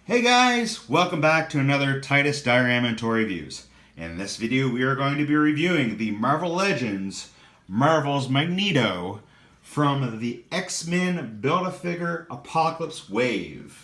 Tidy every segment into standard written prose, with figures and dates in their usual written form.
Hey guys, welcome back to another Titus Diorama and ToyReviews. In this video we are going to be reviewing the Marvel Legends Marvel's Magneto from the X-Men Build-A-Figure Apocalypse Wave.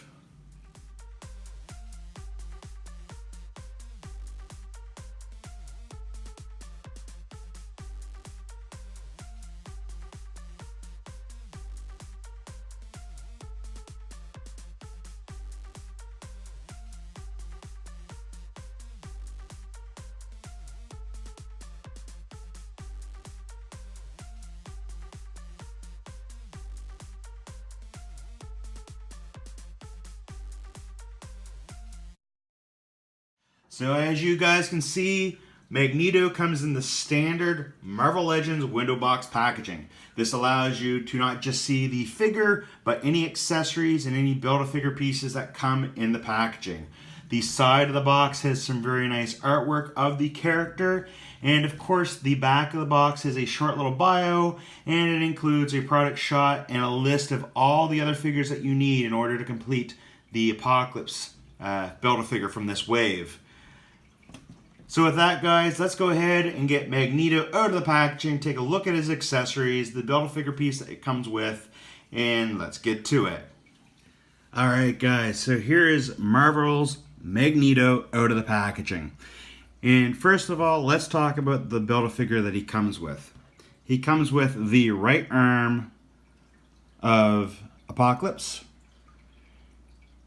So as you guys can see, Magneto comes in the standard Marvel Legends window box packaging. This allows you to not just see the figure, but any accessories and any Build-A-Figure pieces that come in the packaging. The side of the box has some very nice artwork of the character, and of course the back of the box has a short little bio, and it includes a product shot and a list of all the other figures that you need in order to complete the Apocalypse Build-A-Figure from this wave. So with that, guys, let's go ahead and get Magneto out of the packaging, take a look at his accessories, the Build-A-Figure piece that it comes with, and let's get to it. Alright guys, so here is Marvel's Magneto out of the packaging. And first of all, let's talk about the Build-A-Figure that he comes with. He comes with the right arm of Apocalypse.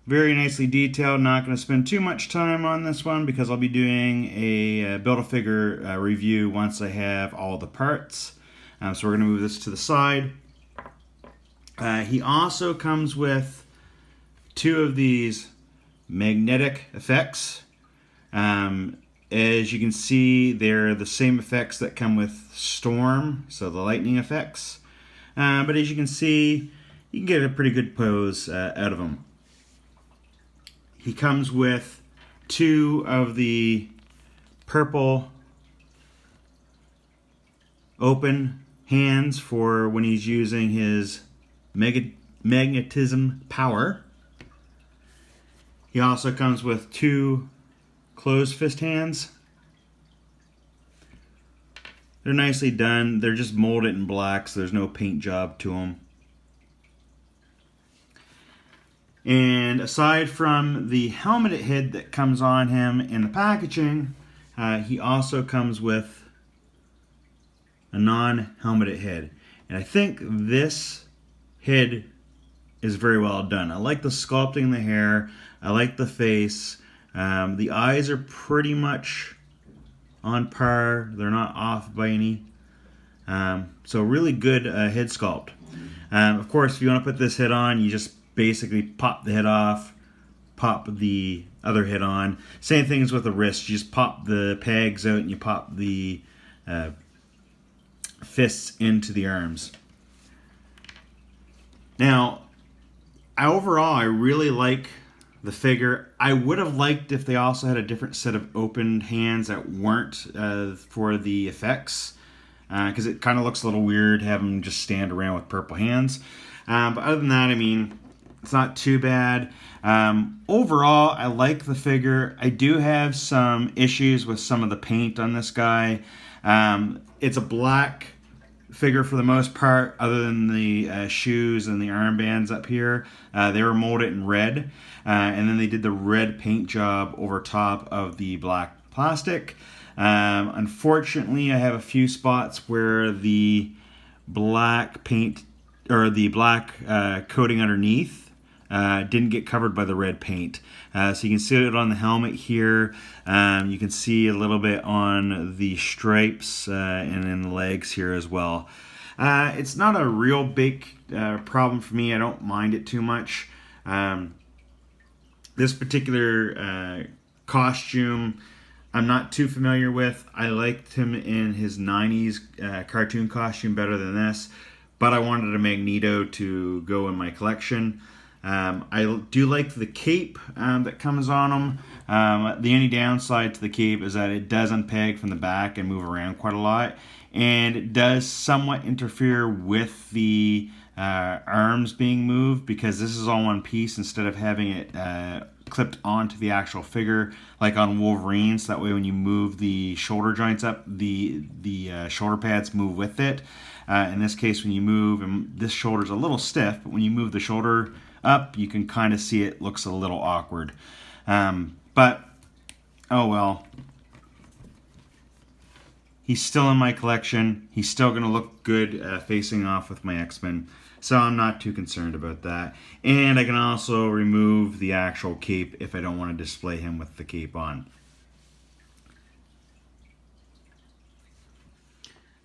Very nicely detailed. Not going to spend too much time on this one because I'll be doing a Build-A-Figure review once I have all the parts. So we're going to move this to the side. He also comes with two of these magnetic effects. As you can see, they're the same effects that come with Storm, so the lightning effects. But as you can see, you can get a pretty good pose out of them. He comes with two of the purple open hands for when he's using his magnetism power. He also comes with two closed fist hands. They're nicely done. They're just molded in black, so there's no paint job to them. And aside from the helmeted head that comes on him in the packaging, he also comes with a non-helmeted head. And I think this head is very well done. I like the sculpting in the hair. I like the face. The eyes are pretty much on par. They're not off by any. So really good head sculpt. Of course, if you want to put this head on, you just basically pop the head off, pop the other head on. Same thing as with the wrist. You just pop the pegs out and you pop the fists into the arms. Now, overall, I really like the figure. I would have liked if they also had a different set of opened hands that weren't for the effects, because it kind of looks a little weird having them just stand around with purple hands. But other than that, I mean, it's not too bad. Overall, I like the figure. I do have some issues with some of the paint on this guy. It's a black figure for the most part, other than the shoes and the armbands up here. They were molded in red, and then they did the red paint job over top of the black plastic. Unfortunately, I have a few spots where the black paint, or the black coating underneath, didn't get covered by the red paint. So you can see it on the helmet here. You can see a little bit on the stripes and in the legs here as well. It's not a real big problem for me. I don't mind it too much. This particular costume I'm not too familiar with. I liked him in his 90s cartoon costume better than this, but I wanted a Magneto to go in my collection. I do like the cape that comes on him. The only downside to the cape is that it does unpeg from the back and move around quite a lot, and it does somewhat interfere with the arms being moved, because this is all one piece instead of having it clipped onto the actual figure, like on Wolverine, so that way when you move the shoulder joints up, the shoulder pads move with it. In this case, when you move, and this shoulder's a little stiff, but when you move the shoulder up, you can kind of see it looks a little awkward. But, oh well. He's still in my collection. He's still going to look good facing off with my X-Men. So I'm not too concerned about that. And I can also remove the actual cape if I don't want to display him with the cape on.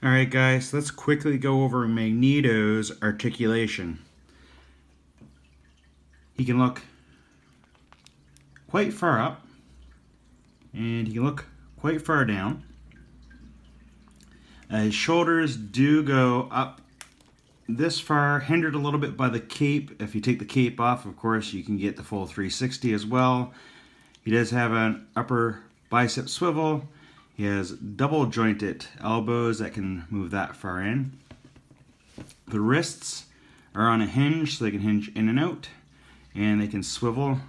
Alright guys, let's quickly go over Magneto's articulation. He can look quite far up. And he can look quite far down. His shoulders do go up this far, hindered a little bit by the cape. If you take the cape off, of course, you can get the full 360 as well. He does have an upper bicep swivel. He has double jointed elbows that can move that far in. The wrists are on a hinge, so they can hinge in and out, and they can swivel.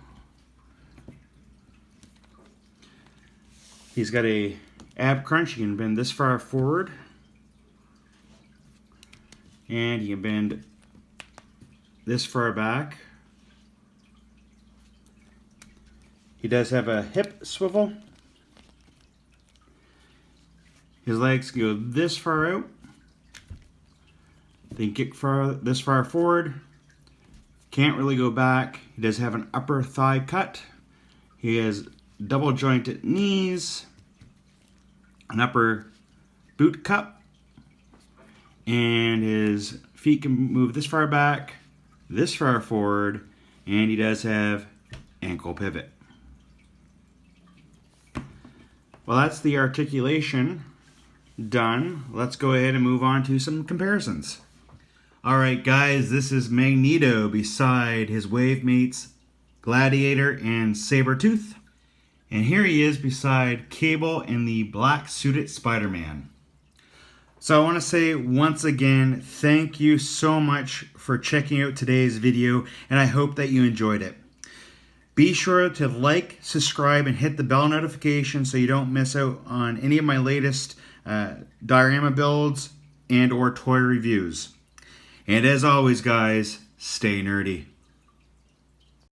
He's got a ab crunch. You can bend this far forward. And you can bend this far back. He does have a hip swivel. His legs go this far out. They kick this far forward. Can't really go back. He does have an upper thigh cut. He has double jointed knees, an upper boot cup. And his feet can move this far back, this far forward, and he does have ankle pivot. Well, that's the articulation done. Let's go ahead and move on to some comparisons. Alright guys, this is Magneto beside his wave mates Gladiator and Sabretooth. And here he is beside Cable and the black suited Spider-Man. So I want to say once again, thank you so much for checking out today's video, and I hope that you enjoyed it. Be sure to like, subscribe, and hit the bell notification so you don't miss out on any of my latest diorama builds and or toy reviews. And as always guys, stay nerdy.